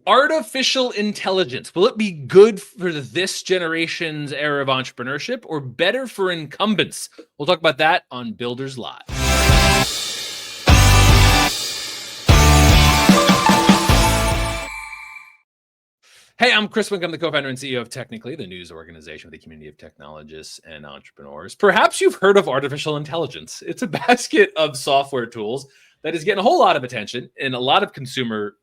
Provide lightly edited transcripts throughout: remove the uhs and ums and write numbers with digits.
Artificial intelligence, will it be good for this generation's era of entrepreneurship or better for incumbents? We'll talk about that on Builders Live. Hey, I'm Chris Wink. I'm the co-founder and CEO of Technically, the news organization with a community of technologists and entrepreneurs. Perhaps you've heard of artificial intelligence. It's a basket of software tools that is getting a whole lot of attention in a lot of consumer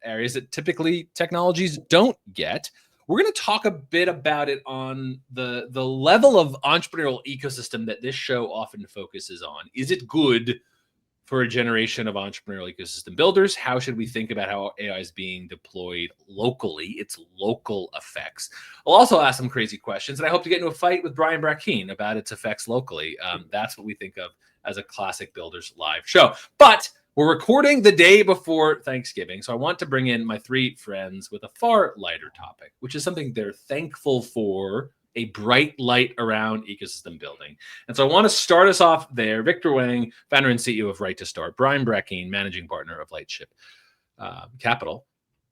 areas that typically technologies don't get. We're going to talk a bit about it on the level of entrepreneurial ecosystem that this show often focuses on. Is it good for a generation of entrepreneurial ecosystem builders? How should we think about how AI is being deployed locally, its local effects? I'll also ask some crazy questions, and I hope to get into a fight with Brian Brackeen about its effects locally. That's what we think of as a classic Builders Live show. But we're recording the day before Thanksgiving, so I want to bring in my three friends with a far lighter topic, which is something they're thankful for: a bright light around ecosystem building. And so I want to start us off there. Victor Hwang, founder and CEO of Right to Start. Brian Brackeen, managing partner of Lightship Capital,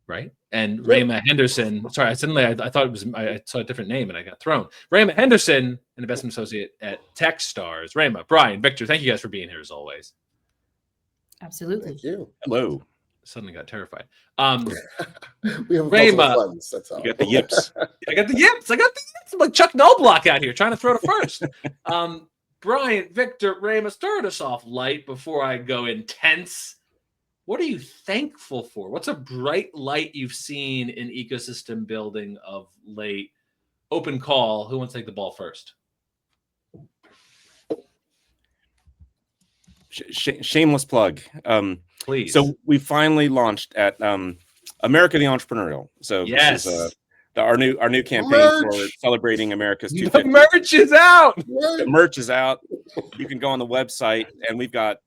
right? And Rae'Mah Henderson. Sorry, I thought it was, I saw a different name and I got thrown. Rae'Mah Henderson, an investment associate at Techstars. Rae'Mah, Brian, Victor, thank you guys for being here as always. Absolutely. Thank you. Hello. Suddenly got terrified. We have Rae'Mah, funds, that's all. You got the yips. I got the yips. I'm like Chuck Noll out here trying to throw to first. Brian, Victor, Rae'Mah, start us off light before I go intense. What are you thankful for? What's a bright light you've seen in ecosystem building of late? Open call. Who wants to take the ball first? Shameless plug. Please. So we finally launched at America the Entrepreneurial. So yes, this is our new campaign for celebrating America's 250. The merch is out. The merch is out. You can go on the website, and we've got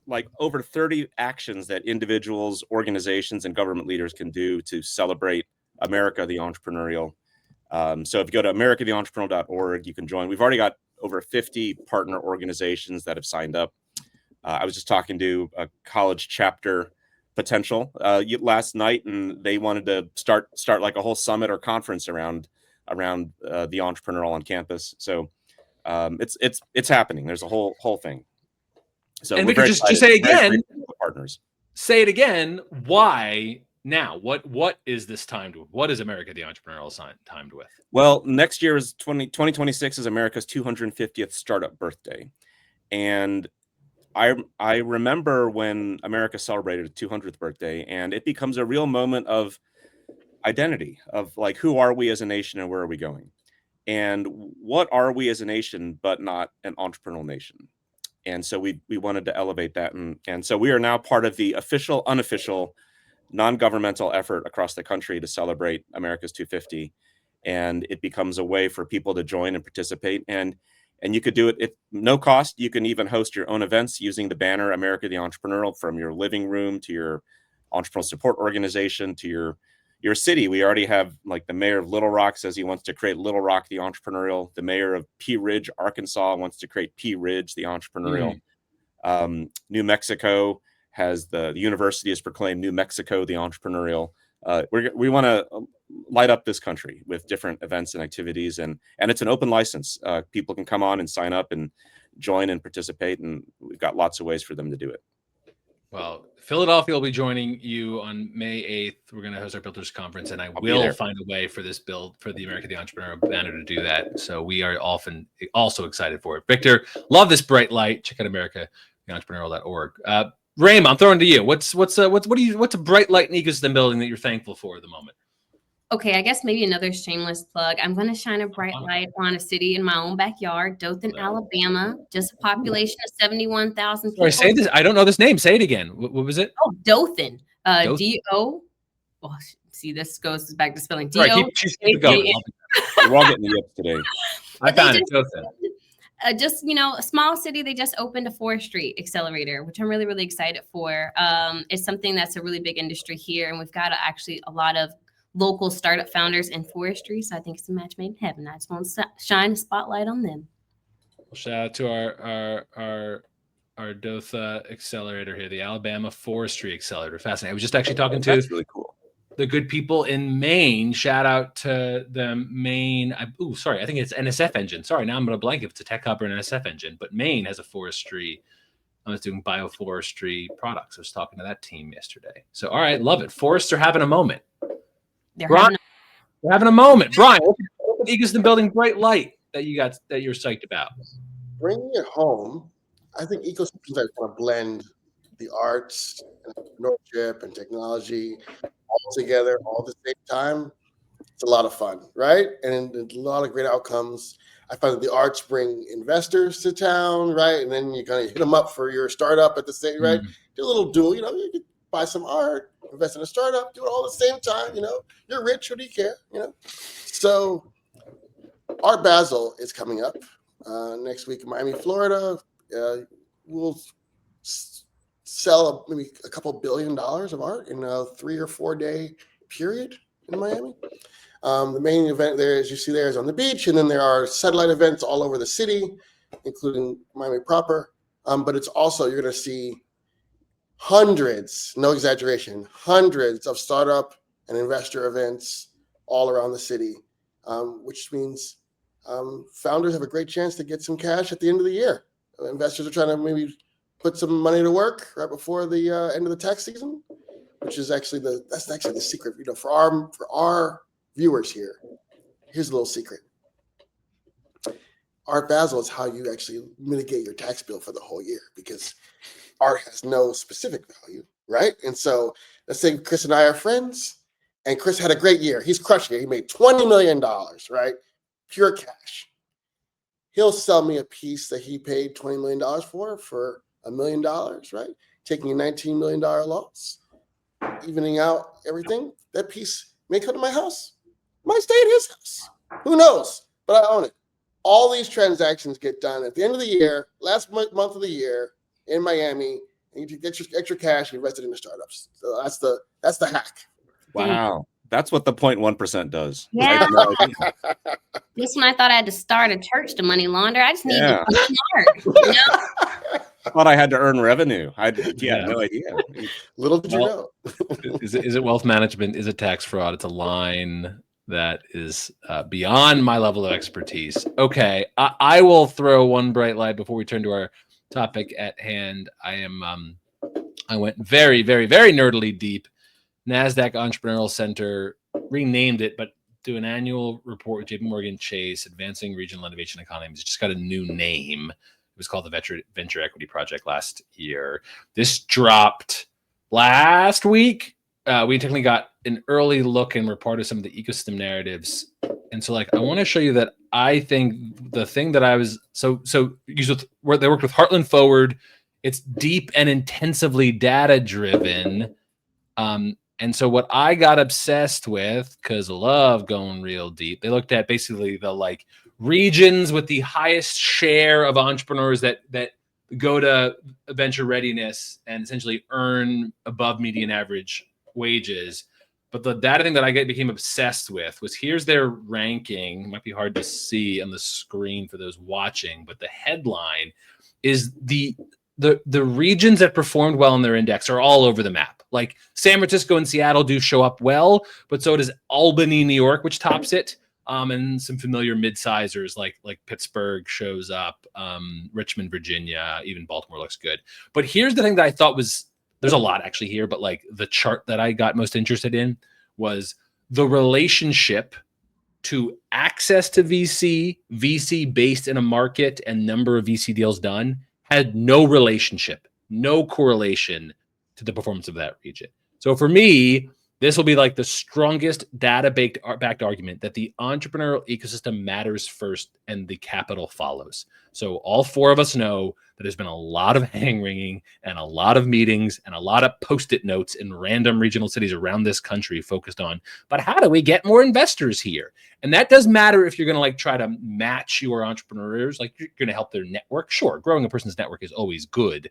like over 30 actions that individuals, organizations, and government leaders can do to celebrate America the Entrepreneurial. So if you go to americatheentrepreneur.org, you can join. We've already got over 50 partner organizations that have signed up. I was just talking to a college chapter potential last night, and they wanted to start like a whole summit or conference around the entrepreneurial on campus. So it's happening. There's a whole thing. So and we could just say again, partners. Say it again. Why now? What is this timed with? What is America the Entrepreneurial timed with? Well, next year is 2026 is America's 250th startup birthday, and I remember when America celebrated its 200th birthday, and it becomes a real moment of identity, of like, who are we as a nation and where are we going? And what are we as a nation, but not an entrepreneurial nation? And so we wanted to elevate that. And so we are now part of the official, unofficial, non-governmental effort across the country to celebrate America's 250. And it becomes a way for people to join and participate. And you could do it at no cost. You can even host your own events using the banner America the Entrepreneurial, from your living room to your entrepreneurial support organization to your city. We already have, like, the mayor of Little Rock says he wants to create Little Rock the Entrepreneurial. The mayor of Pea Ridge, Arkansas wants to create Pea Ridge the Entrepreneurial. New Mexico has the university has proclaimed New Mexico the Entrepreneurial. We want to light up this country with different events and activities, and it's an open license. People can come on and sign up and join and participate, and we've got lots of ways for them to do it. Well, Philadelphia will be joining you on May 8th. We're going to host our Builders Conference, and I will find a way for this build for the America the Entrepreneur banner to do that. So we are often also excited for it. Victor, love this bright light. Check out americatheentrepreneur.org. Rae'Mah, I'm throwing to you. What's a bright light in ecosystem building that you're thankful for at the moment? Okay, I guess maybe another shameless plug. I'm going to shine a bright light on a city in my own backyard, Dothan, Alabama. Just a population of 71,000 people. Sorry, say this. I don't know this name. Say it again. What was it? Oh, Dothan. Dothan. D-O. Oh, see, this goes back to spelling. D-O. Keep going. We're all getting the yips today. I found it. Dothan. Just, a small city, they just opened a forestry accelerator, which I'm really, really excited for. It's something that's a really big industry here, and we've got actually a lot of local startup founders in forestry. So I think it's a match made in heaven. I just want to shine a spotlight on them. Well, shout out to our Dothan accelerator here, the Alabama Forestry Accelerator. Fascinating. I was just actually talking to. That's really cool. the good people in Maine. Shout out to the Maine. I think it's NSF Engine. Sorry, now I'm going to blank if it's a tech hub or an NSF Engine. But Maine has a forestry. I was doing bioforestry products. I was talking to that team yesterday. So, all right, love it. Forests are having a moment. They're having a moment. Brian, what's the ecosystem building bright light that you're psyched about? Bringing it home, I think ecosystems that kind of blend the arts and entrepreneurship and technology all together all at the same time. It's a lot of fun, right? And a lot of great outcomes. I find that the arts bring investors to town, right? And then you kind of hit them up for your startup at the same, right? Do a little dual, you could buy some art, invest in a startup, do it all at the same time, You're rich, what do you care, So Art Basel is coming up next week in Miami, Florida. We'll sell maybe a couple $1 billion of art in a 3 or 4 day period in Miami. The main event there, as you see there, is on the beach, and then there are satellite events all over the city, including Miami proper. But it's also, you're going to see hundreds, no exaggeration, hundreds of startup and investor events all around the city, which means founders have a great chance to get some cash at the end of the year. Investors are trying to maybe put some money to work right before the end of the tax season, which is actually that's actually the secret. For our viewers here, here's a little secret. Art Basel is how you actually mitigate your tax bill for the whole year, because art has no specific value, right? And so let's say Chris and I are friends, and Chris had a great year. He's crushing it. He made $20 million, right? Pure cash. He'll sell me a piece that he paid $20 million for $1 million, right? Taking a $19 million loss, evening out everything. That piece may come to my house, might stay at his house. Who knows? But I own it. All these transactions get done at the end of the year, last month of the year in Miami, and you get your extra cash and invest it in the startups. So that's the hack. Wow. That's what the 0.1% does. Yeah. I had no idea. This one I thought I had to start a church to money launder. I just need to be smart. I thought I had to earn revenue. I had no idea. Little did you know. Is it wealth management? Is it tax fraud? It's a line that is beyond my level of expertise. Okay, I will throw one bright light before we turn to our topic at hand. I went very, very, very nerdily deep. NASDAQ Entrepreneurial Center renamed it, but do an annual report with JP Morgan Chase, Advancing Regional Innovation Economies. It just got a new name. It was called the Venture Equity Project last year. This dropped last week. We technically got an early look and we're part of some of the ecosystem narratives. And so I want to show you that I think the thing that I was they worked with Heartland Forward. It's deep and intensively data driven. And so what I got obsessed with, because I love going real deep, they looked at basically the regions with the highest share of entrepreneurs that go to venture readiness and essentially earn above median average wages. But the data thing that I became obsessed with was, here's their ranking. It might be hard to see on the screen for those watching, but the headline is the regions that performed well in their index are all over the map. Like San Francisco and Seattle do show up well, but so does Albany, New York, which tops it. And some familiar mid-sizers like Pittsburgh shows up, Richmond, Virginia, even Baltimore looks good. But here's the thing that I thought there's a lot actually here, but the chart that I got most interested in was the relationship to access to VC based in a market, and number of VC deals done had no relationship, no correlation to the performance of that region. So for me, this will be the strongest data-backed argument that the entrepreneurial ecosystem matters first and the capital follows. So all four of us know that there's been a lot of hand-wringing and a lot of meetings and a lot of Post-it notes in random regional cities around this country focused on, but how do we get more investors here? And that does matter if you're going to try to match your entrepreneurs, you're going to help their network. Sure, growing a person's network is always good,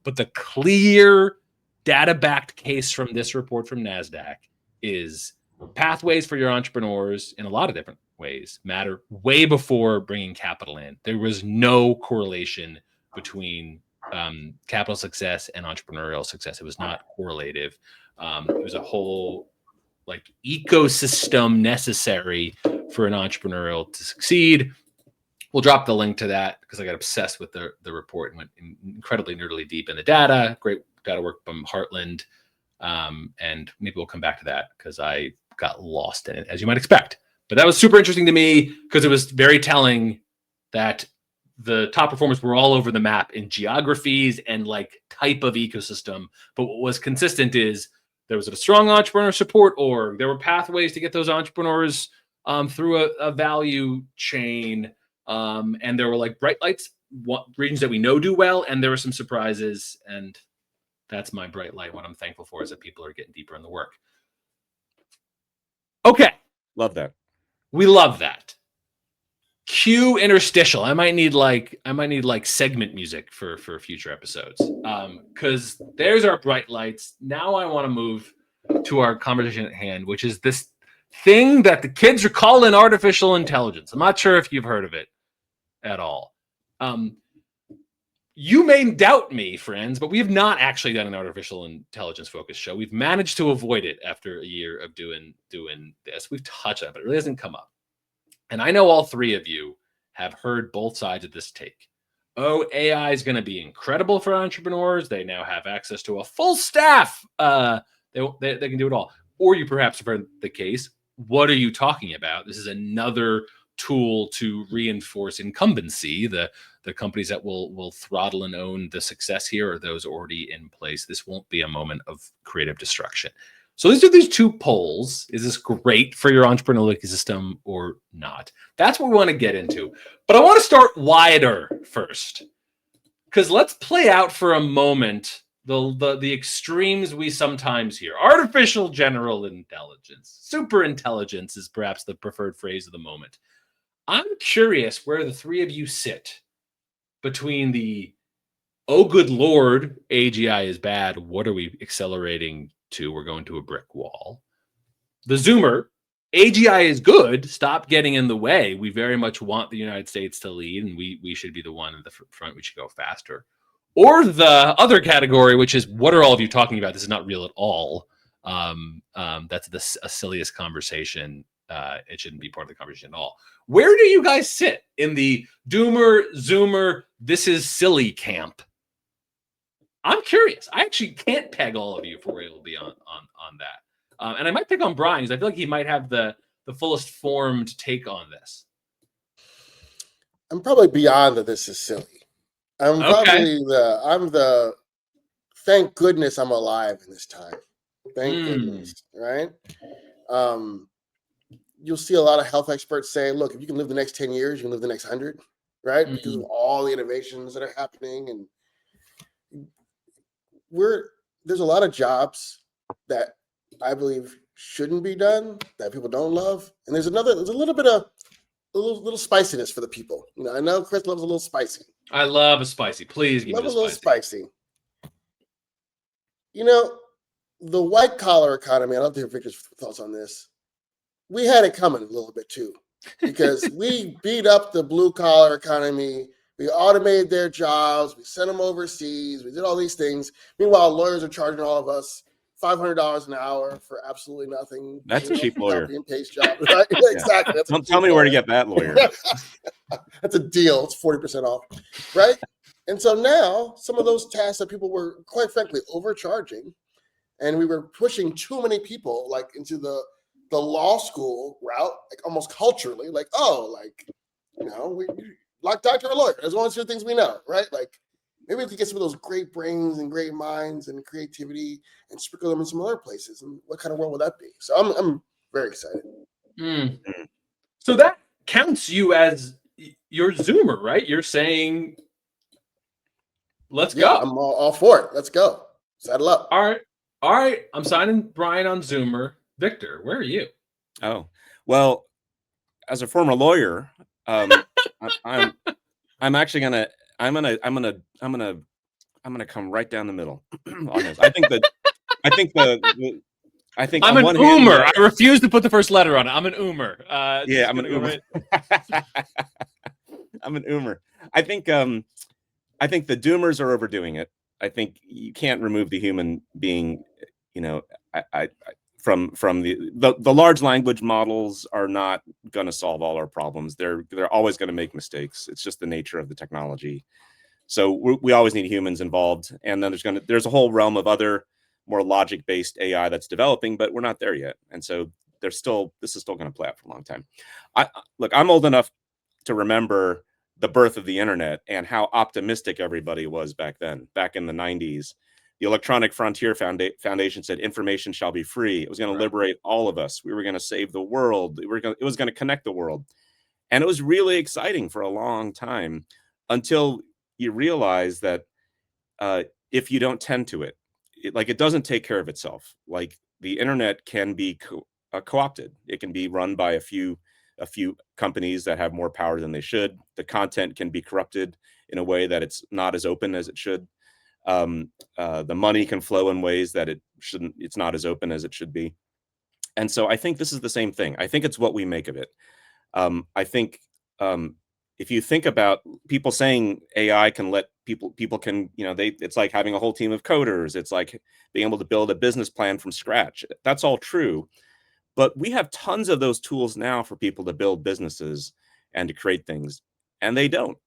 but the clear data-backed case from this report from NASDAQ is pathways for your entrepreneurs in a lot of different ways matter way before bringing capital in. There was no correlation between capital success and entrepreneurial success. It was not correlative. It was a whole like ecosystem necessary for an entrepreneurial to succeed. We'll drop the link to that because I got obsessed with the report and went incredibly nerdily deep in the data. Great data work from Heartland. And maybe we'll come back to that because I got lost in it, as you might expect. But that was super interesting to me because it was very telling that the top performers were all over the map in geographies and like type of ecosystem. But what was consistent is there was a strong entrepreneur support org. There were pathways to get those entrepreneurs through a value chain. And there were like bright lights, regions that we know do well. And there were some surprises. And that's my bright light. What I'm thankful for is that people are getting deeper in the work. Okay. Love that. We love that. Cue interstitial. I might need like segment music for future episodes. Because there's our bright lights. Now I want to move to our conversation at hand, which is this thing that the kids are calling artificial intelligence. I'm not sure if you've heard of it at all. You may doubt me, friends, but we have not actually done an artificial intelligence focused show. We've managed to avoid it after a year of doing this. We've touched on it, but it really hasn't come up. And I know all three of you have heard both sides of this take. Oh, AI is going to be incredible for entrepreneurs. They now have access to a full staff. They can do it all. Or you perhaps have heard the case. What are you talking about? This is another tool to reinforce incumbency. The companies that will throttle and own the success here are those already in place. This won't be a moment of creative destruction. So these are these two polls. Is this great for your entrepreneurial ecosystem or not? That's what we want to get into. But I want to start wider first, because let's play out for a moment the extremes we sometimes hear. Artificial general intelligence, super intelligence is perhaps the preferred phrase of the moment. I'm curious where the three of you sit between the, oh, good Lord, AGI is bad. What are we accelerating to? We're going to a brick wall. The Zoomer, AGI is good. Stop getting in the way. We very much want the United States to lead, and we should be the one in the front. We should go faster. Or the other category, which is, what are all of you talking about? This is not real at all. That's a silliest conversation. It shouldn't be part of the conversation at all. Where do you guys sit in the doomer, zoomer, this is silly camp? I'm curious. I actually can't peg all of you for where you'll be on that. And I might pick on Brian because I feel like he might have the fullest formed take on this. I'm probably beyond that this is silly. I'm the thank goodness I'm alive in this time. Thank goodness, right? You'll see a lot of health experts say, look, if you can live the next 10 years, you can live the next 100, right? Because of all the innovations that are happening. And there's a lot of jobs that I believe shouldn't be done, that people don't love. And there's a little bit of a little spiciness for the people. You know, I know Chris loves a little spicy. I love a spicy. Please give me a little spicy. You know, the white collar economy, I'd love to hear Victor's thoughts on this. We had it coming a little bit too, because we beat up the blue collar economy. We automated their jobs. We sent them overseas. We did all these things. Meanwhile, lawyers are charging all of us $500 an hour for absolutely nothing. That's a cheap lawyer. Paste job, right? Yeah. Exactly. Don't tell me where to get that lawyer. That's a deal. It's 40% off, right? And so now some of those tasks that people were, quite frankly, overcharging, and we were pushing too many people like into the law school route, like almost culturally, like, oh, like, you know, we like doctor or lawyer. There's one of the things we know, right? Like, maybe we could get some of those great brains and great minds and creativity and sprinkle them in some other places. And what kind of world would that be? So I'm very excited. So that counts you as your Zoomer, right? You're saying, let's go. I'm all for it. Let's go. Saddle up. All right. I'm signing Brian on Zoomer. Victor, where are you? Oh, well, as a former lawyer, I'm actually gonna come right down the middle on this. I think I'm an Oomer. I refuse to put the first letter on it. I'm an Oomer. Yeah, I'm an Oomer. I'm an Oomer. I think the Doomers are overdoing it. I think you can't remove the human being. You know, from the large language models are not going to solve all our problems. They're always going to make mistakes. It's just the nature of the technology. So we always need humans involved. And then there's a whole realm of other more logic-based AI that's developing, but we're not there yet. And so this is still going to play out for a long time. Look, I'm old enough to remember the birth of the internet and how optimistic everybody was back then, back in the 90s. The Electronic Frontier Foundation said information shall be free. It was going to liberate all of us. We were going to save the world. It was going to connect the world. And it was really exciting for a long time until you realize that if you don't tend to it, it doesn't take care of itself. Like the internet can be co-opted. It can be run by a few companies that have more power than they should. The content can be corrupted in a way that it's not as open as it should. The money can flow in ways that it's not as open as it should be. And so I think this is the same thing. I think it's what we make of it. I think if you think about people saying AI can let people can, it's like having a whole team of coders. It's like being able to build a business plan from scratch. That's all true. But we have tons of those tools now for people to build businesses and to create things, and they don't.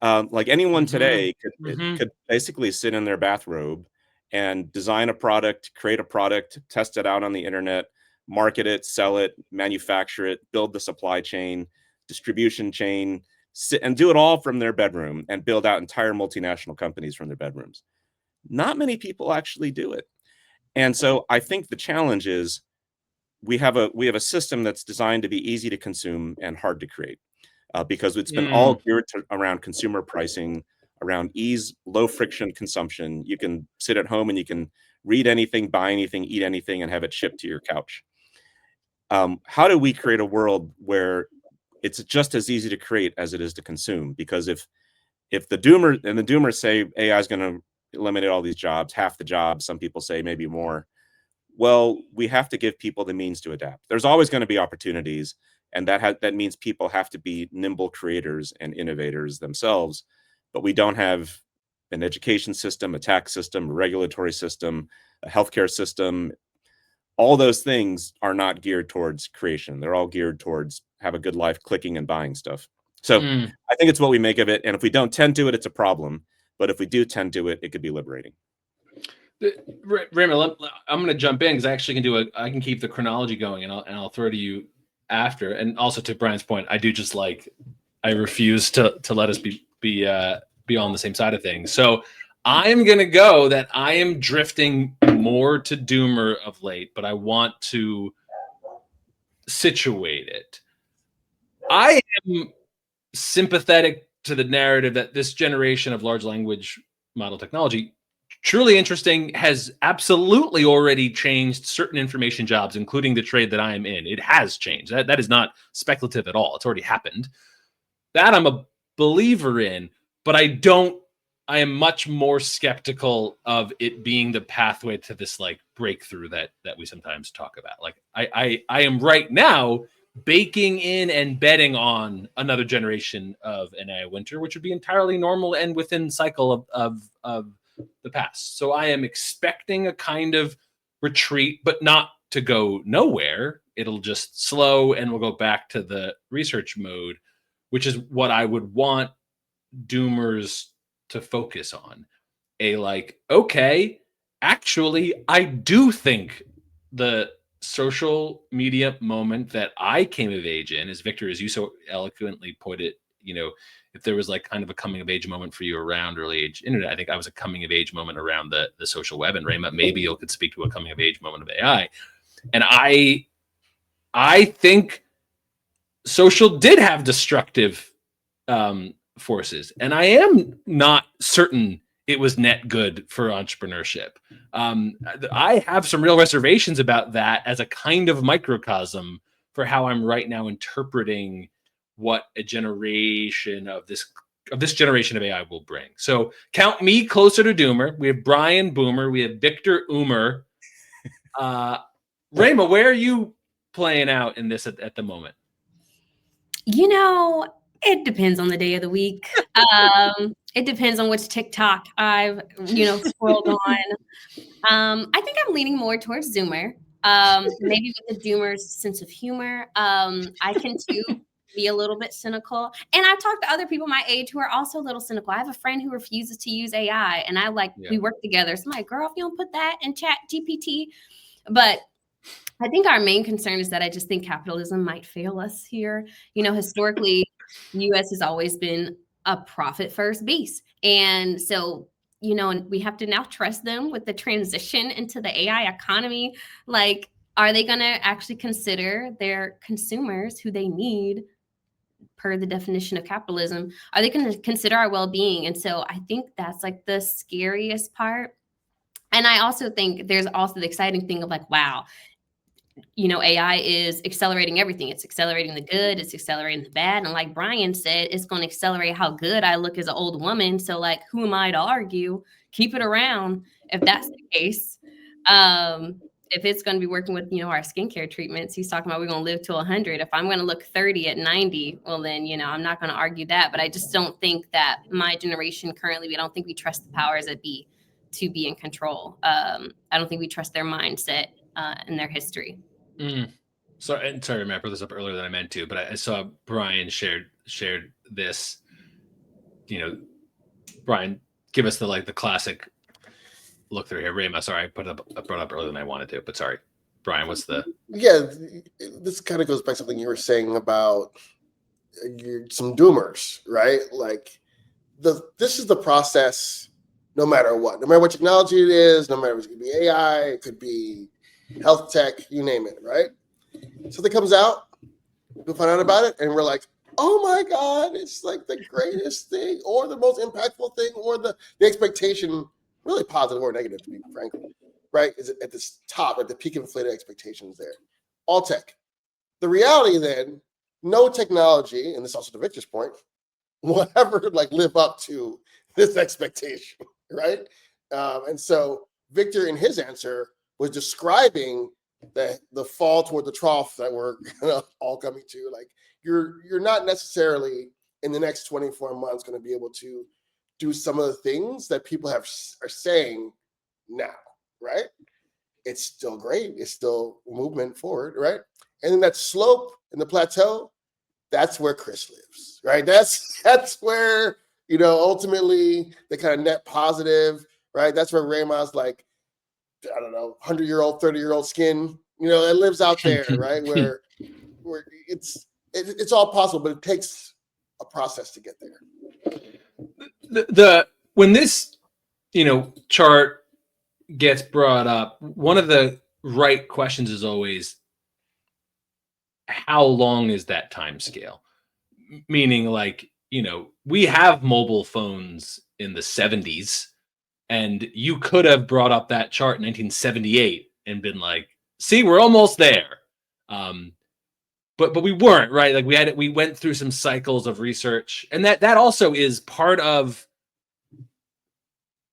Like anyone today could basically sit in their bathrobe and design a product, create a product, test it out on the internet, market it, sell it, manufacture it, build the supply chain, distribution chain, and do it all from their bedroom and build out entire multinational companies from their bedrooms. Not many people actually do it. And so I think the challenge is we have a system that's designed to be easy to consume and hard to create. Because it's been all geared around consumer pricing, around ease, low friction consumption. You can sit at home and you can read anything, buy anything, eat anything, and have it shipped to your couch. How do we create a world where it's just as easy to create as it is to consume? Because if the doomers say AI is going to eliminate all these jobs, half the jobs, some people say maybe more. Well, we have to give people the means to adapt. There's always going to be opportunities. And that means people have to be nimble creators and innovators themselves. But we don't have an education system, a tax system, a regulatory system, a healthcare system. All those things are not geared towards creation. They're all geared towards have a good life, clicking and buying stuff. So I think it's what we make of it. And if we don't tend to it, it's a problem. But if we do tend to it, it could be liberating. Rae'Mah, I'm going to jump in because I I can keep the chronology going, and I'll throw to you after. And also to Brian's point, I refuse to let us be on the same side of things. So I'm gonna go that I am drifting more to doomer of late, but I want to situate it. I am sympathetic to the narrative that this generation of large language model technology, truly interesting, has absolutely already changed certain information jobs, including the trade that I am in. It has changed. That is not speculative at all. It's already happened. That I'm a believer in, but I am much more skeptical of it being the pathway to this like breakthrough that we sometimes talk about. Like I am right now baking in and betting on another generation of an AI winter, which would be entirely normal and within cycle of the past. So I am expecting a kind of retreat, but not to go nowhere. It'll just slow and we'll go back to the research mode, which is what I would want doomers to focus on. Okay, actually, I do think the social media moment that I came of age in, as Victor, as you so eloquently put it, if there was like kind of a coming of age moment for you around early age internet, I think I was a coming of age moment around the social web. And Rae'Mah, maybe you could speak to a coming of age moment of AI. And I think social did have destructive forces, and I am not certain it was net good for entrepreneurship. I have some real reservations about that as a kind of microcosm for how I'm right now interpreting what a generation of this generation of AI will bring. So count me closer to doomer. We have Brian Boomer. We have Victor Umer. Rae'Mah, where are you playing out in this at the moment? It depends on the day of the week. It depends on which TikTok I've, scrolled on. I think I'm leaning more towards Zoomer. Maybe with the doomer's sense of humor. I can too be a little bit cynical. And I've talked to other people my age who are also a little cynical. I have a friend who refuses to use AI, and I we work together. So I'm like, girl, if you don't put that in Chat GPT. But I think our main concern is that I just think capitalism might fail us here. Historically, the U.S. has always been a profit first base. And so, and we have to now trust them with the transition into the AI economy. Like, are they going to actually consider their consumers who they need per the definition of capitalism? Are they going to consider our well-being? And so I think that's like the scariest part. And I also think there's also the exciting thing of like, wow, AI is accelerating everything. It's accelerating the good. It's accelerating the bad. And like Brian said, it's going to accelerate how good I look as an old woman. So like, who am I to argue? Keep it around if that's the case. If it's going to be working with, our skincare treatments, he's talking about we're going to live to 100. If I'm going to look 30 at 90, well, then, I'm not going to argue that. But I just don't think that my generation currently, we don't think we trust the powers that be to be in control. I don't think we trust their mindset and their history. Sorry, I brought this up earlier than I meant to, but I saw Brian shared this. Brian, give us the classic look through here. Rae'Mah, sorry, I brought up earlier than I wanted to, but sorry, Brian, what's the? Yeah, this kind of goes back to something you were saying about some doomers, right? Like this is the process. No matter what technology it is, no matter if it's going to be AI, it could be health tech, you name it, right? Something comes out, we find out about it, and we're like, oh my God, it's like the greatest thing, or the most impactful thing, or the expectation, really positive or negative, to be frankly, right? Is at this top, at the peak of inflated expectations there. All tech. The reality then, no technology, and this is also to Victor's point, will ever live up to this expectation, right? And so Victor, in his answer, was describing the fall toward the trough that we're all coming to. Like you're not necessarily in the next 24 months going to be able to do some of the things that people are saying now, right? It's still great. It's still movement forward, right? And then that slope and the plateau, that's where Chris lives, right? That's where, ultimately the kind of net positive, right? That's where Rae'Mah's like, I don't know, 100-year-old, 30-year-old skin, it lives out there, right? Where it's all possible, but it takes a process to get there. When this, chart gets brought up, one of the right questions is always, how long is that time scale? Meaning we have mobile phones in the 70s, and you could have brought up that chart in 1978 and been like, see, we're almost there. But we weren't, right? Like we went through some cycles of research, and that also is part of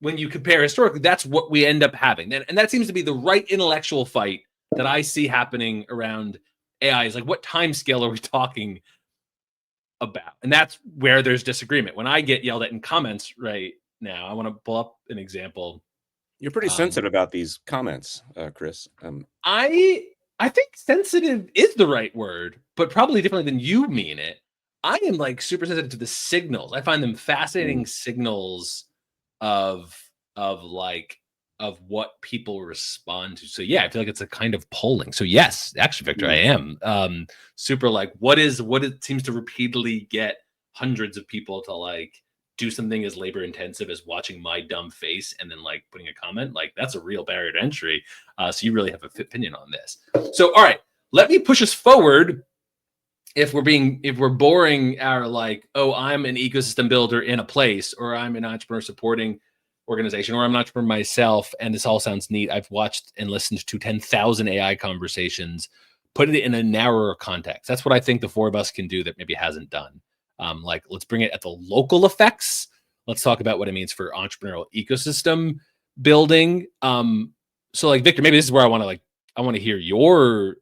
when you compare historically, that's what we end up having. And that seems to be the right intellectual fight that I see happening around AI is like, what time scale are we talking about? And that's where there's disagreement. When I get yelled at in comments right now, I want to pull up an example. You're pretty sensitive about these comments, Chris. I think sensitive is the right word, but probably differently than you mean it. I am super sensitive to the signals. I find them fascinating signals of what people respond to. So yeah, I feel like it's a kind of polling. So yes, actually, Victor, I am super what it seems to repeatedly get hundreds of people to do something as labor intensive as watching my dumb face and then putting a comment. That's a real barrier to entry. So you really have an opinion on this. So all right, let me push us forward. If we're boring our oh, I'm an ecosystem builder in a place, or I'm an entrepreneur supporting organization, or I'm an entrepreneur myself, and this all sounds neat. I've watched and listened to 10,000 AI conversations, put it in a narrower context. That's what I think the four of us can do that maybe hasn't done. Let's bring it at the local effects. Let's talk about what it means for entrepreneurial ecosystem building. So Victor, maybe this is where I want to hear your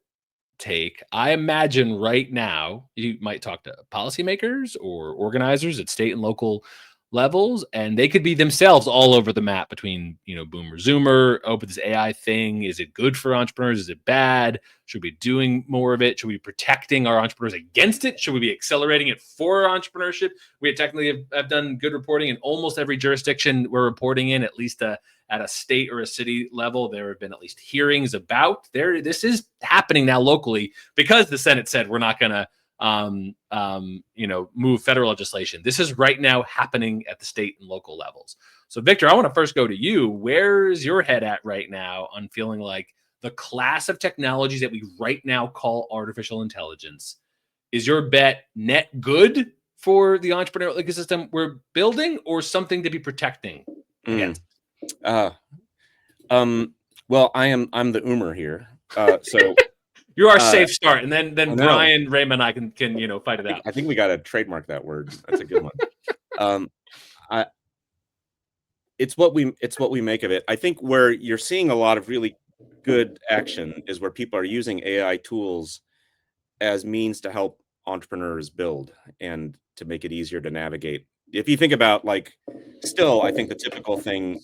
take. I imagine right now you might talk to policymakers or organizers at state and local levels, and they could be themselves all over the map between, Boomer, Zoomer, this AI thing. Is it good for entrepreneurs? Is it bad? Should we be doing more of it? Should we be protecting our entrepreneurs against it? Should we be accelerating it for entrepreneurship? We technically have done good reporting in almost every jurisdiction we're reporting in, at least at a state or a city level. There have been at least hearings about there. This is happening now locally because the Senate said we're not going to move federal legislation. This is right now happening at the state and local levels. So Victor, I want to first go to you. Where's your head at right now on feeling like the class of technologies that we right now call artificial intelligence, is your bet net good for the entrepreneurial ecosystem we're building, or something to be protecting against? Well, I'm the Umer here. So you're our safe start, and then Brian, Rae'Mah, and I can fight it out. I think we got to trademark that word. That's a good one. It's what we make of it. I think where you're seeing a lot of really good action is where people are using AI tools as means to help entrepreneurs build and to make it easier to navigate. If you think about I think the typical thing,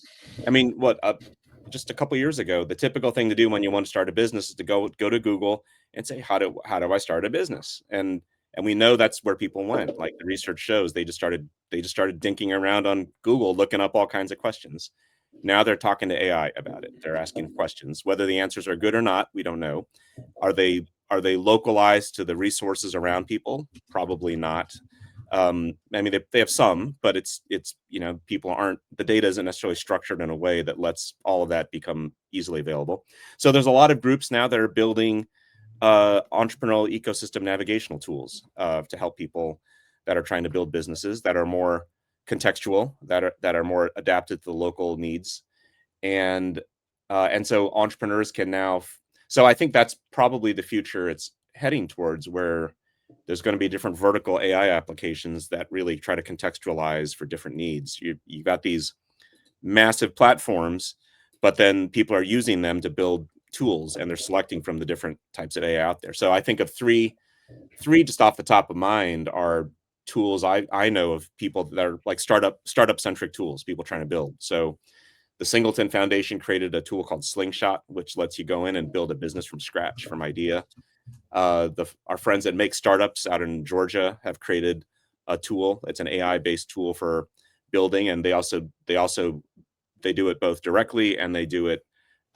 just a couple years ago, the typical thing to do when you want to start a business is to go to Google and say, how do I start a business? And we know that's where people went. Like the research shows, they just started dinking around on Google, looking up all kinds of questions. Now they're talking to AI about it. They're asking questions. Whether the answers are good or not, we don't know. Are they localized to the resources around people? Probably not. They have some, but it's people aren't, the data isn't necessarily structured in a way that lets all of that become easily available. So there's a lot of groups now that are building entrepreneurial ecosystem navigational tools to help people that are trying to build businesses that are more contextual, that are more adapted to the local needs, and so entrepreneurs can now. So I think that's probably the future it's heading towards, where there's going to be different vertical AI applications that really try to contextualize for different needs. You got these massive platforms, but then people are using them to build tools, and they're selecting from the different types of AI out there. So I think of three just off the top of mind are tools I know of people that are like startup centric tools, people trying to build. So the Singleton Foundation created a tool called Slingshot, which lets you go in and build a business from scratch, from idea. Our friends that make startups out in Georgia have created a tool. It's an AI-based tool for building, and they do it both directly, and they do it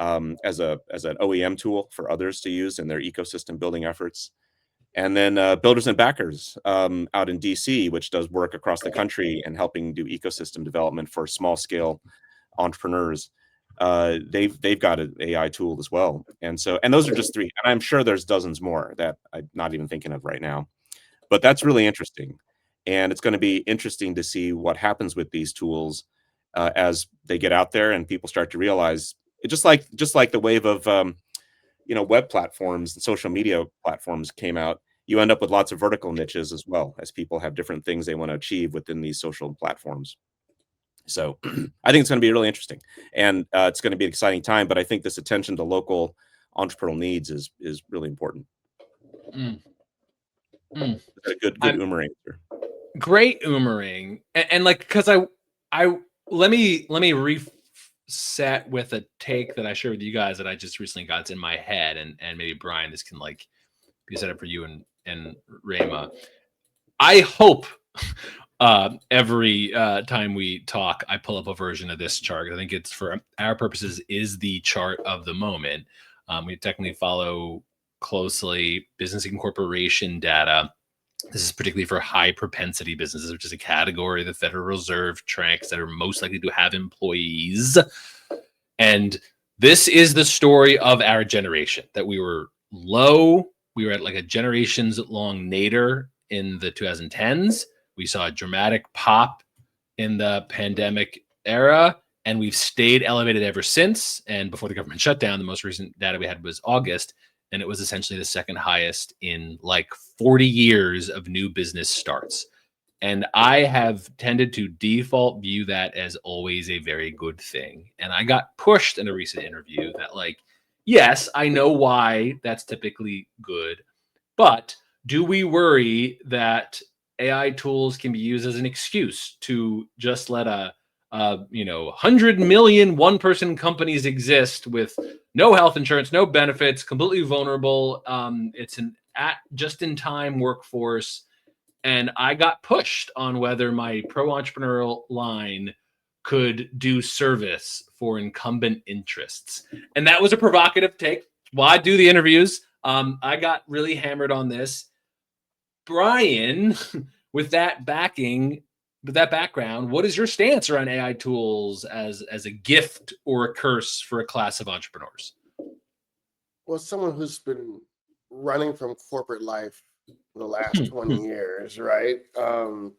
as an OEM tool for others to use in their ecosystem building efforts. And then Builders and Backers out in DC, which does work across the country and helping do ecosystem development for small scale entrepreneurs. They've got an AI tool as well. And those are just three. And I'm sure there's dozens more that I'm not even thinking of right now. But that's really interesting. And it's going to be interesting to see what happens with these tools as they get out there and people start to realize, just like the wave of web platforms and social media platforms came out, you end up with lots of vertical niches as well, as people have different things they want to achieve within these social platforms. So I think it's going to be really interesting, and it's going to be an exciting time. But I think this attention to local entrepreneurial needs is really important. A good Umering answer. Great Umering, and because let me reset with a take that I shared with you guys that I just recently got. It's in my head, and maybe Brian, this can be set up for you and Rae'Mah. I hope every time we talk, I pull up a version of this chart. I think it's, for our purposes, is the chart of the moment. We technically follow closely business incorporation data. This is particularly for high propensity businesses, which is a category the Federal Reserve tracks that are most likely to have employees. And this is the story of our generation, that we were low. We were at like a generations long nadir in the 2010s. We saw a dramatic pop in the pandemic era, and we've stayed elevated ever since. And before the government shutdown, the most recent data we had was August, and it was essentially the second highest in like 40 years of new business starts. And I have tended to default view that as always a very good thing. And I got pushed in a recent interview that, like, yes, I know why that's typically good, but do we worry that AI tools can be used as an excuse to just let a 100 million one-person companies exist with no health insurance, no benefits, completely vulnerable. It's an just-in-time workforce. And I got pushed on whether my pro-entrepreneurial line could do service for incumbent interests. And that was a provocative take. While I do the interviews, I got really hammered on this. Brian, with that backing, with that background, what is your stance around AI tools as a gift or a curse for a class of entrepreneurs? Well, someone who's been running from corporate life for the last 20 years, right? I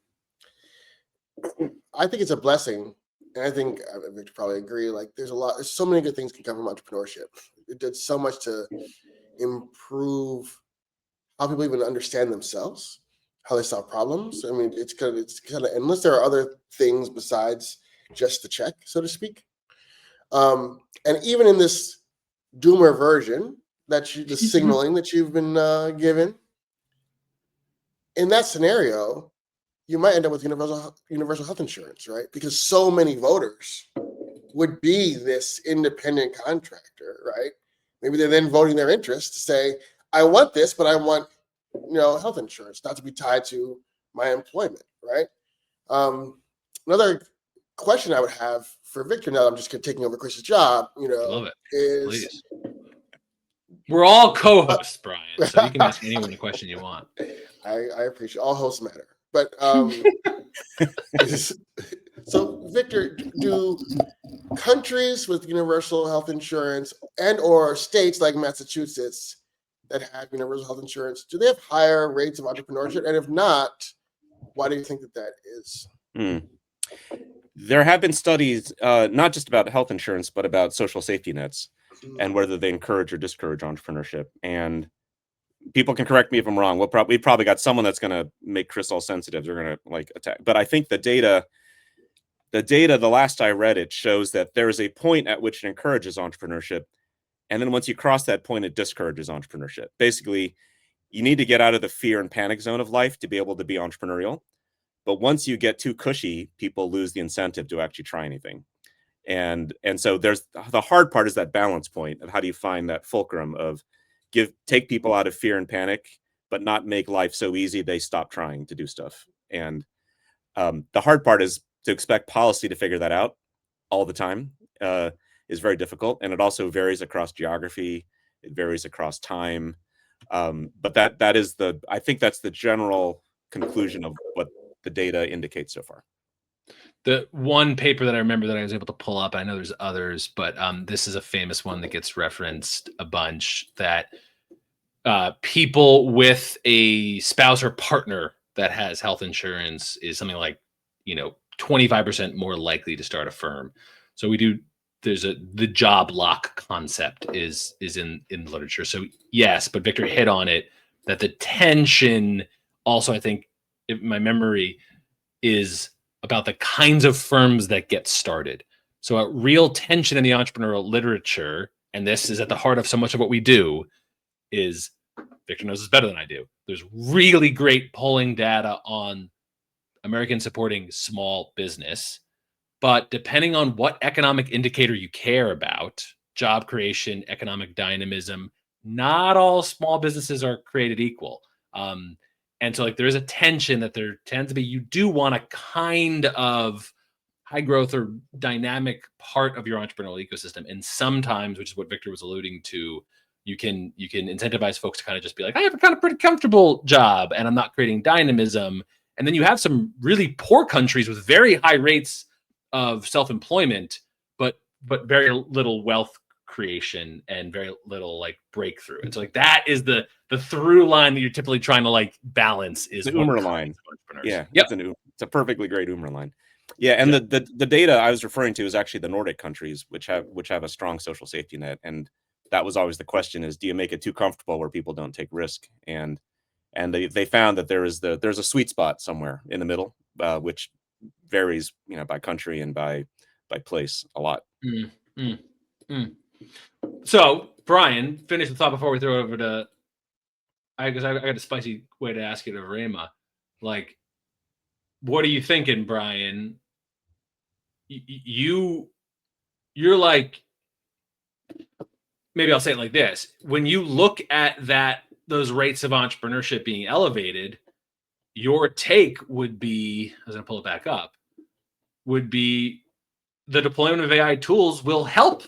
think it's a blessing. And I think Victor probably agree. Like there's so many good things can come from entrepreneurship. It did so much to improve how people even understand themselves, how they solve problems. I mean, it's kind of endless. There are other things besides just the check, so to speak. And even in this doomer version the signaling that you've been given, in that scenario, you might end up with universal health insurance, right? Because so many voters would be this independent contractor, right? Maybe they're then voting their interest to say, I want this, but I want health insurance, not to be tied to my employment, right? Another question I would have for Victor, now that I'm just taking over Chris's job, Love it. is Please. We're all co-hosts, Brian, so you can ask anyone a question you want. I appreciate all hosts matter, but so Victor, do countries with universal health insurance and or states like Massachusetts that have universal health insurance, do they have higher rates of entrepreneurship? And if not, why do you think that is? There have been studies, not just about health insurance, but about social safety nets and whether they encourage or discourage entrepreneurship. And people can correct me if I'm wrong. We probably got someone that's going to make Chris all sensitive. They're going to attack. But I think the data, the last I read it, shows that there is a point at which it encourages entrepreneurship. And then once you cross that point, it discourages entrepreneurship. Basically, you need to get out of the fear and panic zone of life to be able to be entrepreneurial. But once you get too cushy, people lose the incentive to actually try anything. And so there's the hard part is that balance point of how do you find that fulcrum of take people out of fear and panic, but not make life so easy they stop trying to do stuff. And the hard part is to expect policy to figure that out all the time is very difficult. And it also varies across geography. It varies across time. But that is I think that's the general conclusion of what the data indicates so far. The one paper that I remember that I was able to pull up, I know there's others, but this is a famous one that gets referenced a bunch, that people with a spouse or partner that has health insurance is something like 25% more likely to start a firm. So the job lock concept is in the literature. So yes, but Victor hit on it, that the tension also, I think, if my memory is about the kinds of firms that get started. So a real tension in the entrepreneurial literature, and this is at the heart of so much of what we do, is Victor knows this better than I do. There's really great polling data on Americans supporting small business, but depending on what economic indicator you care about, job creation, economic dynamism, not all small businesses are created equal. And so there is a tension that there tends to be. You do want a kind of high growth or dynamic part of your entrepreneurial ecosystem. And sometimes, which is what Victor was alluding to, you can incentivize folks to kind of just be like, I have a kind of pretty comfortable job and I'm not creating dynamism. And then you have some really poor countries with very high rates of self-employment, but very little wealth creation and very little breakthrough. And so that is the through line that you're typically trying to balance, is the Umer line. Yeah, yep. It's a perfectly great Umer line. Yeah, and the data I was referring to is actually the Nordic countries, which have a strong social safety net. And that was always the question: is do you make it too comfortable where people don't take risk? And they found that there's a sweet spot somewhere in the middle, which varies by country and by place a lot. So Brian, finish the thought before we throw it over to, because I got a spicy way to ask you to Rae'Mah. what are you thinking, Brian? You're like, maybe I'll say it like this. When you look at those rates of entrepreneurship being elevated, your take would be, I was going to pull it back up, would be the deployment of AI tools will help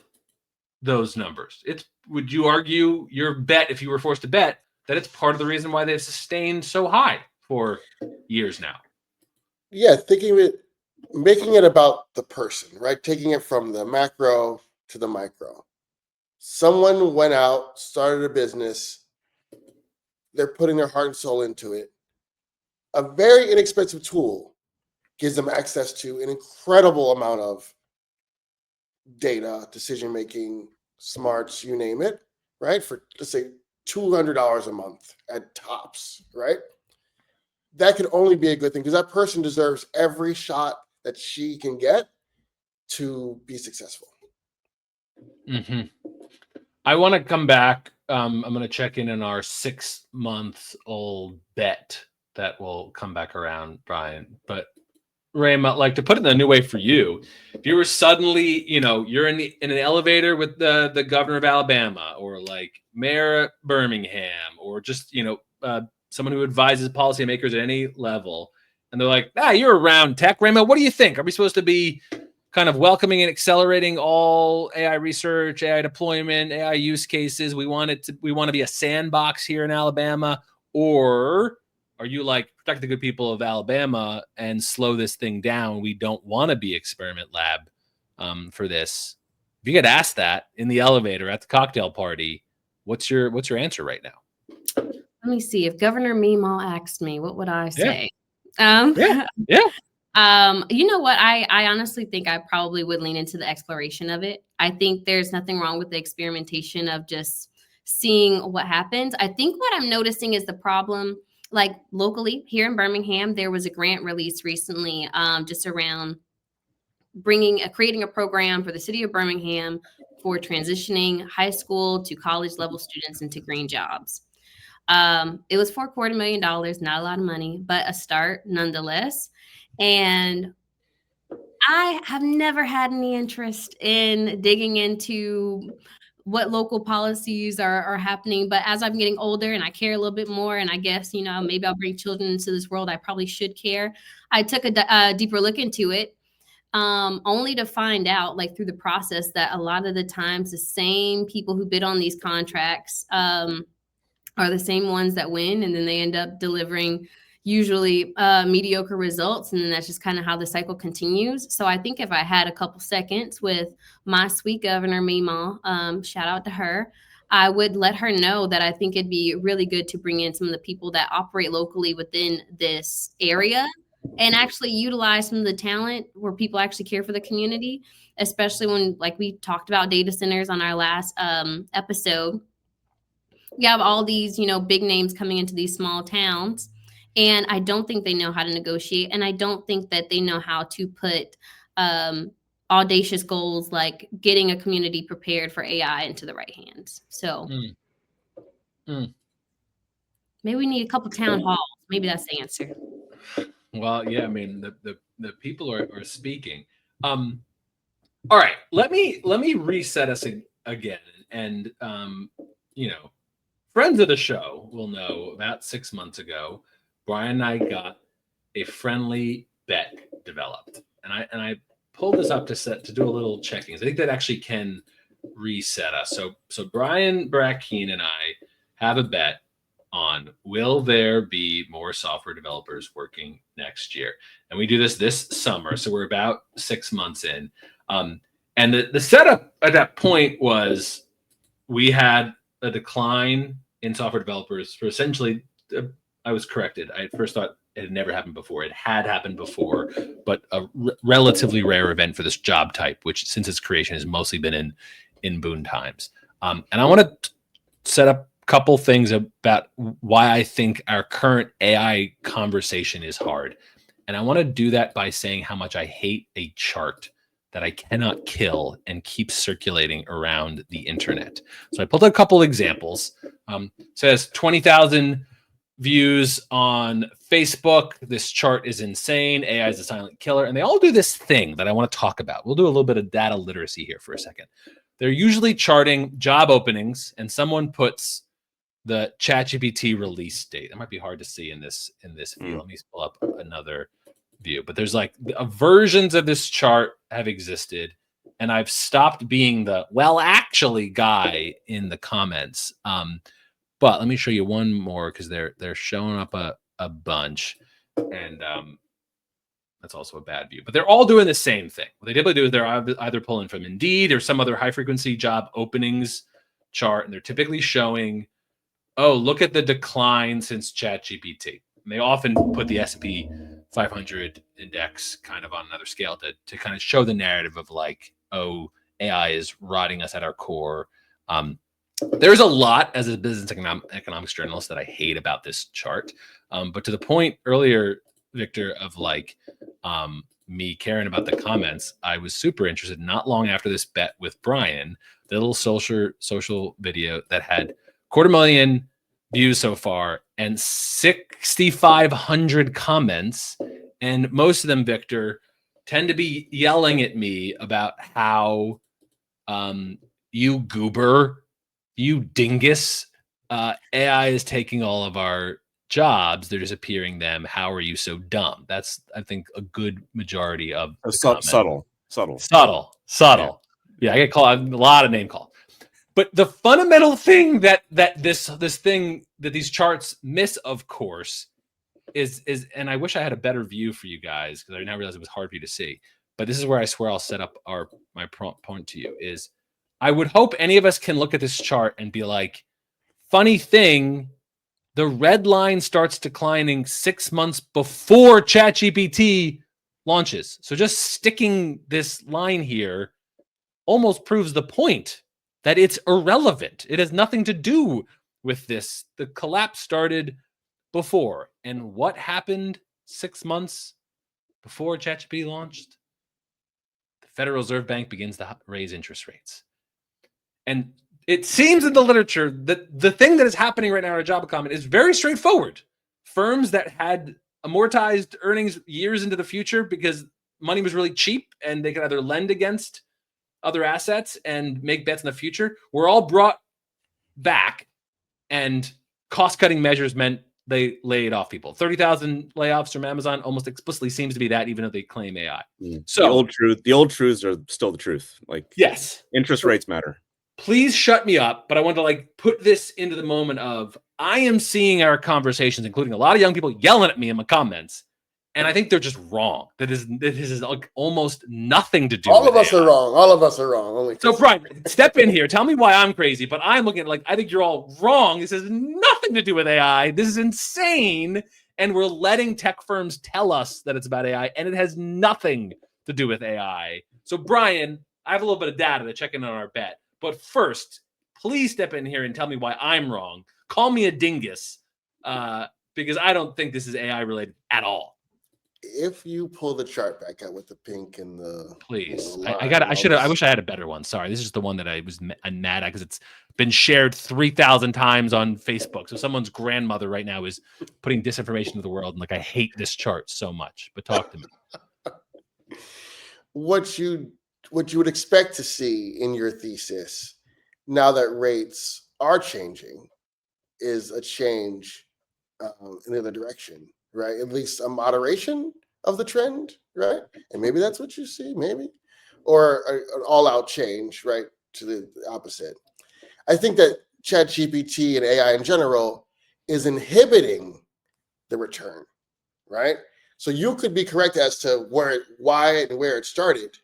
those numbers. Would you argue your bet, if you were forced to bet, that it's part of the reason why they've sustained so high for years now? Yeah, thinking of it, making it about the person, right? Taking it from the macro to the micro. Someone went out, started a business. They're putting their heart and soul into it. A very inexpensive tool gives them access to an incredible amount of data, decision-making, smarts, you name it, right? For, let's say, $200 a month at tops, right? That could only be a good thing because that person deserves every shot that she can get to be successful. Mm-hmm. I want to come back. I'm going to check in on our 6-month-old bet that will come back around, Brian. But Rae'Mah, like, to put it in a new way for you, if you were suddenly, you're in an elevator with the governor of Alabama, or like Mayor of Birmingham, or just someone who advises policymakers at any level, and they're like, you're around tech, Rae'Mah, what do you think? Are we supposed to be kind of welcoming and accelerating all AI research, AI deployment, AI use cases? We want to be a sandbox here in Alabama, or are you like, protect the good people of Alabama and slow this thing down? We don't want to be experiment lab for this. If you get asked that in the elevator at the cocktail party, what's your answer right now? Let me see. If Governor Meemaw asked me, what would I say? Yeah. You know what? I honestly think I probably would lean into the exploration of it. I think there's nothing wrong with the experimentation of just seeing what happens. I think what I'm noticing is the problem, like locally here in Birmingham, there was a grant released recently just around creating a program for the city of Birmingham for transitioning high school to college level students into green jobs. It was for $250,000, not a lot of money, but a start nonetheless. And I have never had any interest in digging into what local policies are happening. But as I'm getting older and I care a little bit more, and I guess, maybe I'll bring children into this world, I probably should care. I took a deeper look into it, only to find out, like, through the process, that a lot of the times the same people who bid on these contracts are the same ones that win, and then they end up delivering usually mediocre results, and then that's just kind of how the cycle continues. So I think if I had a couple seconds with my sweet Governor Meemaw, shout out to her, I would let her know that I think it'd be really good to bring in some of the people that operate locally within this area and actually utilize some of the talent where people actually care for the community, especially when, like we talked about data centers on our last episode. You have all these, big names coming into these small towns, and I don't think they know how to negotiate, and I don't think that they know how to put audacious goals like getting a community prepared for AI into the right hands. So maybe we need a couple town halls. Maybe that's the answer. Well, yeah, I mean, the people are speaking. All right, let me reset us again, and friends of the show will know about 6 months ago, Brian and I got a friendly bet developed, and I pulled this up to do a little checking. I think that actually can reset us. So Brian Brackeen and I have a bet on, will there be more software developers working next year? And we do this summer, so we're about 6 months in. And the setup at that point was we had a decline in software developers for essentially, I was corrected. I at first thought it had never happened before. It had happened before, but a relatively rare event for this job type, which since its creation has mostly been in boon times. And I want to set up a couple things about why I think our current AI conversation is hard. And I want to do that by saying how much I hate a chart that I cannot kill and keep circulating around the internet. So I pulled a couple examples. Says 20,000 views on Facebook. This chart is insane. AI is a silent killer. And they all do this thing that I want to talk about. We'll do a little bit of data literacy here for a second. They're usually charting job openings, and someone puts the ChatGPT release date. That might be hard to see in this view. Let me pull up another view. But there's like versions of this chart have existed, and I've stopped being the well actually guy in the comments. But let me show you one more because they're showing up a bunch, and that's also a bad view. But they're all doing the same thing. What they typically do is they're either pulling from Indeed or some other high frequency job openings chart, and they're typically showing, oh, look at the decline since ChatGPT. And they often put the S&P 500 index kind of on another scale to kind of show the narrative of like, oh, AI is rotting us at our core. There's a lot as a business economics journalist that I hate about this chart. But to the point earlier, Victor, of like me caring about the comments, I was super interested not long after this bet with Brian, the little social video that had 250,000 views so far and 6,500 comments. And most of them, Victor, tend to be yelling at me about how you goober, you dingus, AI is taking all of our jobs, they're disappearing them. How are you so dumb? That's, I think, a good majority of subtle. Yeah, I get called a lot of name call. But the fundamental thing that these charts miss, of course, is and I wish I had a better view for you guys because I now realize it was hard for you to see. But this is where I swear I'll set up my point to you is I would hope any of us can look at this chart and be like, funny thing, the red line starts declining 6 months before ChatGPT launches. So just sticking this line here almost proves the point that it's irrelevant. It has nothing to do with this. The collapse started before. And what happened 6 months before ChatGPT launched? The Federal Reserve Bank begins to raise interest rates. And it seems in the literature that the thing that is happening right now in our job economy is very straightforward. Firms that had amortized earnings years into the future because money was really cheap and they could either lend against other assets and make bets in the future were all brought back, and cost-cutting measures meant they laid off people. 30,000 layoffs from Amazon almost explicitly seems to be that, even though they claim AI. So the old truths are still the truth. Like, yes, interest rates matter. Please shut me up, but I want to like put this into the moment of I am seeing our conversations, including a lot of young people yelling at me in my comments, and I think they're just wrong. This is like almost nothing to do. All of us are wrong. All of us are wrong. Only so, Brian, step in here. Tell me why I'm crazy, but I'm looking at like I think you're all wrong. This has nothing to do with AI. This is insane, and we're letting tech firms tell us that it's about AI, and it has nothing to do with AI. So, Brian, I have a little bit of data to check in on our bet. But first, please step in here and tell me why I'm wrong. Call me a dingus, because I don't think this is AI related at all. If you pull the chart back out with the pink and the please, I wish I had a better one. Sorry, this is just the one that I'm mad at because it's been shared 3,000 times on Facebook. So someone's grandmother right now is putting disinformation to the world, and like I hate this chart so much. But talk to me. What you would expect to see in your thesis now that rates are changing is a change in the other direction, right? At least a moderation of the trend, right? And maybe that's what you see, maybe, or an all-out change, right, to the opposite. I think that ChatGPT and AI in general is inhibiting the return, right? So you could be correct as to why and where it started,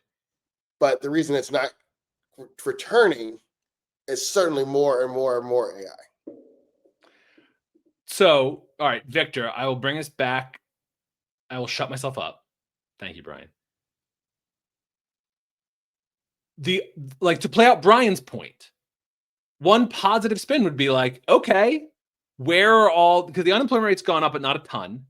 but the reason it's not returning is certainly more and more and more AI. So, all right, Victor, I will bring us back. I will shut myself up. Thank you, Brian. To play out Brian's point, one positive spin would be like, okay, where are all, because the unemployment rate's gone up, but not a ton.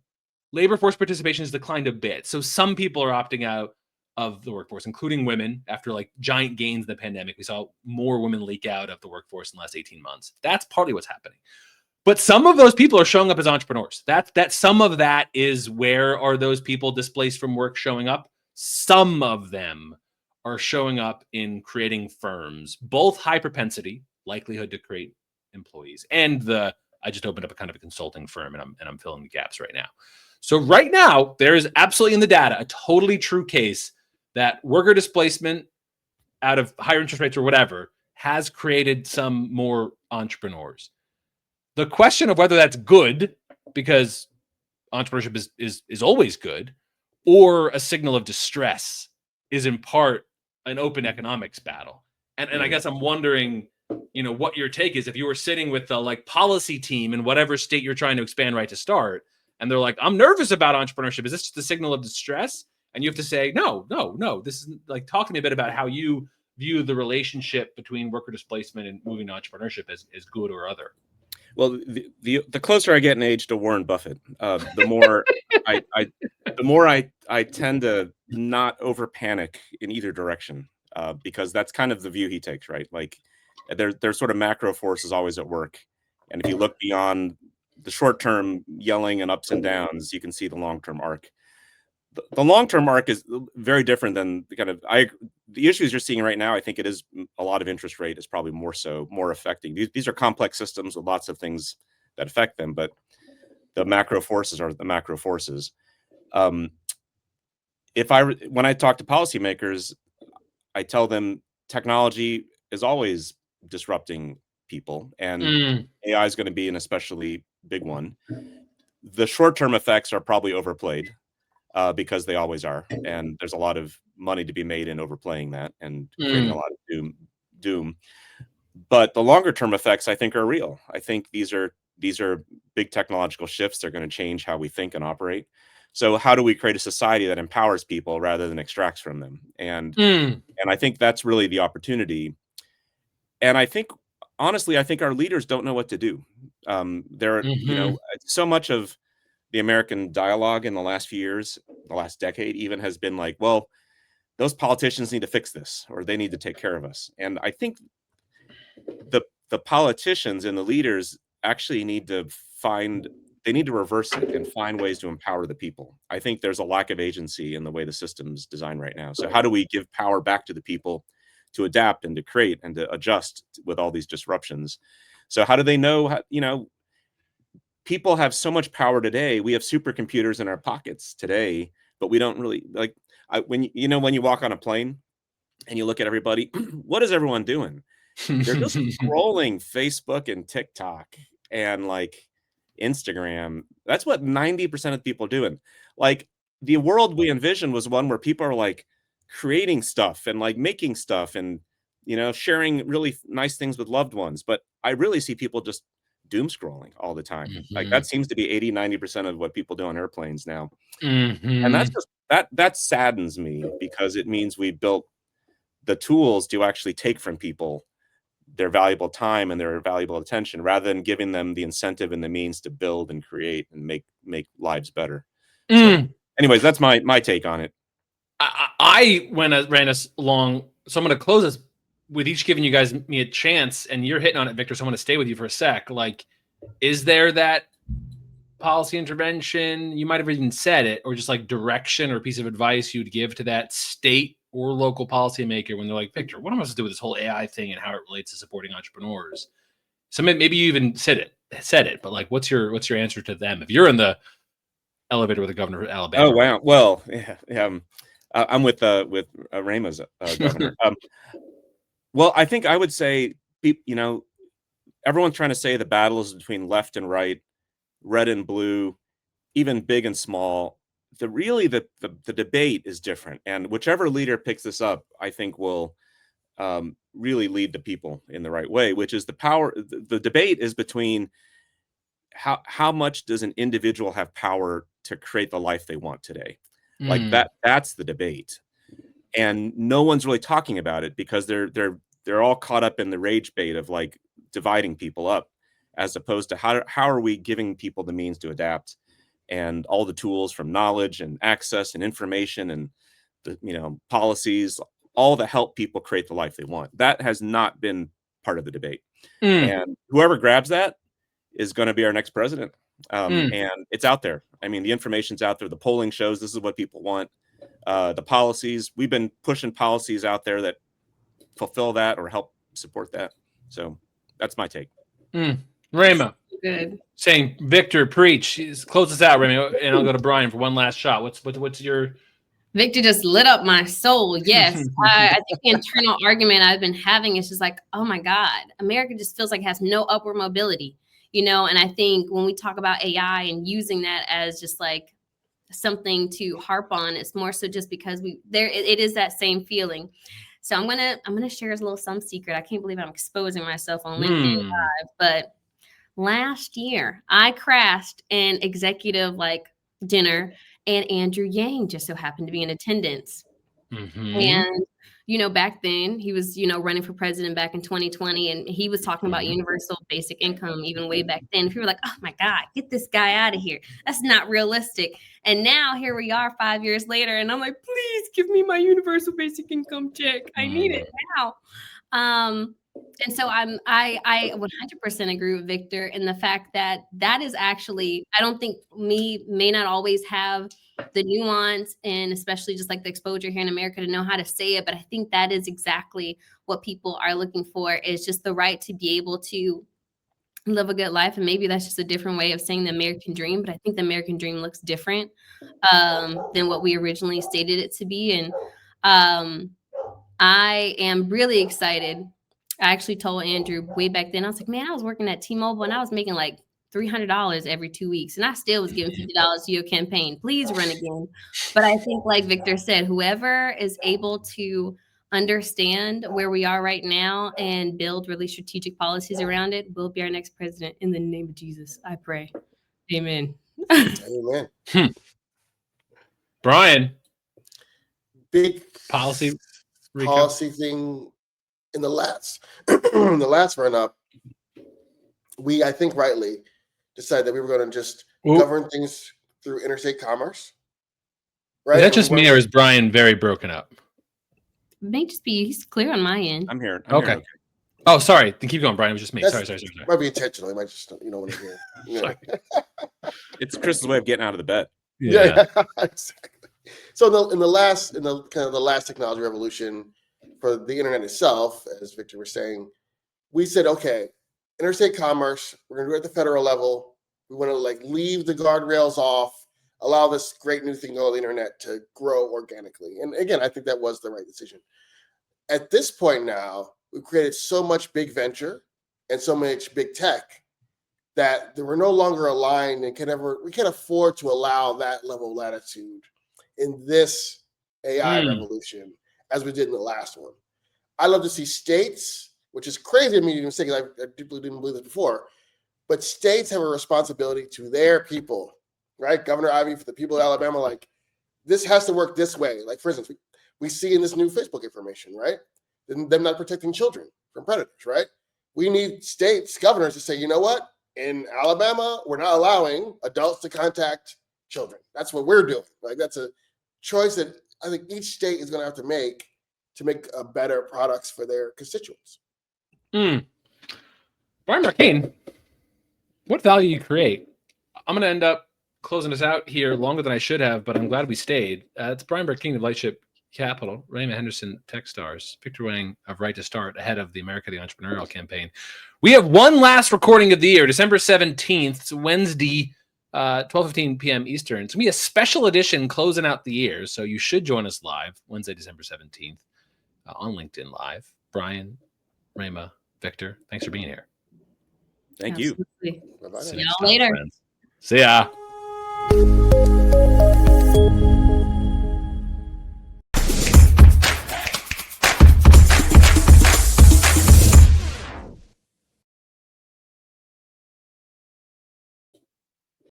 Labor force participation has declined a bit. So some people are opting out of the workforce, including women. After like giant gains in the pandemic, we saw more women leak out of the workforce in the last 18 months. That's partly what's happening. But some of those people are showing up as entrepreneurs. That some of that is where are those people displaced from work showing up? Some of them are showing up in creating firms, both high propensity, likelihood to create employees, and I just opened up a kind of a consulting firm and I'm filling the gaps right now. So right now, there is absolutely in the data a totally true case that worker displacement out of higher interest rates or whatever has created some more entrepreneurs. The question of whether that's good, because entrepreneurship is always good, or a signal of distress is in part an open economics battle. And I guess I'm wondering, what your take is if you were sitting with the policy team in whatever state you're trying to expand right to start, and they're like, I'm nervous about entrepreneurship. Is this just a signal of distress? And you have to say, no. This is talk to me a bit about how you view the relationship between worker displacement and moving to entrepreneurship as good or other. Well, the closer I get in age to Warren Buffett, the more I tend to not over panic in either direction, because that's kind of the view he takes, right? Like there's sort of macro forces always at work, and if you look beyond the short term yelling and ups and downs, you can see the long term arc. The long-term arc is very different than the issues you're seeing right now. I think it is a lot of interest rate is probably more affecting. These are complex systems with lots of things that affect them, but the macro forces are the macro forces. When I talk to policymakers, I tell them technology is always disrupting people, and AI is going to be an especially big one. The short-term effects are probably overplayed. Because they always are, and there's a lot of money to be made in overplaying that and creating a lot of doom. But the longer term effects, I think, are real. I think these are big technological shifts. They're going to change how we think and operate. So how do we create a society that empowers people rather than extracts from them? And I think that's really the opportunity. And I think, honestly, our leaders don't know what to do. So much of the American dialogue in the last few years, the last decade even, has been like, well, those politicians need to fix this, or they need to take care of us. And I think the politicians and the leaders actually need to reverse it and find ways to empower the people. I think there's a lack of agency in the way the system's designed right now. So how do we give power back to the people to adapt and to create and to adjust with all these disruptions? So how do they know people have so much power today. We have supercomputers in our pockets today, but we don't really when you walk on a plane and you look at everybody, what is everyone doing? They're just scrolling Facebook and TikTok and Instagram. That's what 90% of people are doing. The world we envisioned was one where people are creating stuff and making stuff and sharing really nice things with loved ones. But I really see people just doom scrolling all the time. That seems to be 80-90% of what people do on airplanes now. And that's just that saddens me, because it means we built the tools to actually take from people their valuable time and their valuable attention, rather than giving them the incentive and the means to build and create and make lives better. So, anyways, that's my take on it. I ran us along, so I'm going to close this with each giving you guys me a chance, and you're hitting on it, Victor, so I'm going to stay with you for a sec. Is there that policy intervention, you might have even said it, or just direction or piece of advice you'd give to that state or local policymaker when they're like, Victor, what am I supposed to do with this whole AI thing and how it relates to supporting entrepreneurs? So maybe you even said it, but what's your answer to them if you're in the elevator with the governor of Alabama? Oh, wow. Well, yeah. I'm with Rae'Mah's governor. Well, I think I would say, everyone's trying to say the battle is between left and right, red and blue, even big and small. The debate is different, and whichever leader picks this up, I think will really lead the people in the right way, which is the power. The debate is between how much does an individual have power to create the life they want today. That's the debate. And no one's really talking about it because they're all caught up in the rage bait of dividing people up, as opposed to how are we giving people the means to adapt and all the tools from knowledge and access and information and the policies, all to help people create the life they want. That has not been part of the debate. And whoever grabs that is going to be our next president. And it's out there. I mean, the information's out there. The polling shows this is what people want. The policies, we've been pushing policies out there that fulfill that or help support that. So that's my take. Rae'Mah, Good. saying Victor, preach. Close us out, Rae'Mah, and I'll go to Brian for one last shot. What's your... Victor just lit up my soul. Yes. I think the internal argument I've been having is just like, oh my God, America just feels like it has no upward mobility, you know? And I think when we talk about AI and using that as just like something to harp on, it's more so just because it is that same feeling. So I'm gonna share a little some secret. I can't believe I'm exposing myself on LinkedIn Live, but last year I crashed an executive like dinner, and Andrew Yang just so happened to be in attendance. And, you know, back then he was, you know, running for president back in 2020, and he was talking about universal basic income even way back then. People were like, oh my God, get this guy out of here. That's not realistic. And now here we are 5 years later, and I'm like, please give me my universal basic income check. I need it now. And so I 100% agree with Victor in the fact that that is actually, I don't think may not always have the nuance and especially just like the exposure here in America to know how to say it. But I think that is exactly what people are looking for, is just the right to be able to live a good life. And maybe that's just a different way of saying the American dream. But I think the American dream looks different than what we originally stated it to be. And I am really excited. I actually told Andrew way back then, I was like, man, I was working at T-Mobile and I was making like $300 every 2 weeks. And I still was giving $50 to your campaign. Please run again. But I think like Victor said, whoever is able to understand where we are right now and build really strategic policies around it will be our next president. In the name of Jesus, I pray. Amen. Amen. Brian, Big policy thing in the last run up, we, I think rightly, decided that we were going to just govern things through interstate commerce. Right? Is that just me, or is Brian very broken up? May just be, he's clear on my end. I'm here. Okay. Oh, sorry. Then keep going, Brian. It was just me. Sorry. Might be intentional. He might just, you know what I mean. Yeah. It's Chris's way of getting out of the bed. Yeah. Exactly. So in the last technology revolution for the internet itself, as Victor was saying, we said, okay, interstate commerce, we're gonna do it at the federal level. We want to like leave the guardrails off, allow this great new thing called the internet to grow organically. And again, I think that was the right decision. At this point now, we've created so much big venture and so much big tech that we're no longer aligned and we can't afford to allow that level of latitude in this AI revolution as we did in the last one. I love to see states, which is crazy of me to even say because I deeply didn't believe this before, but states have a responsibility to their people, right? Governor Ivey, for the people of Alabama, like, this has to work this way. Like, for instance, we see in this new Facebook information, right? Them not protecting children from predators, right? We need governors to say, you know what? In Alabama, we're not allowing adults to contact children. That's what we're doing. Like, that's a choice that I think each state is going to have to make better products for their constituents. Brian Brackeen, what value you create? I'm going to end up closing us out here longer than I should have, but I'm glad we stayed. It's Brian Brackeen of Lightship Capital, Rae'Mah Henderson of Techstars, Victor Hwang of Right to Start, ahead of the America the Entrepreneurial campaign. We have one last recording of the year, December 17th. It's Wednesday, 12:15 p.m. Eastern. It's going to be a special edition closing out the year, so you should join us live Wednesday, December 17th on LinkedIn Live. Brian, Rae'Mah, Victor, thanks for being here. Thank you. Absolutely. Bye-bye. See y'all later. Friends. See ya.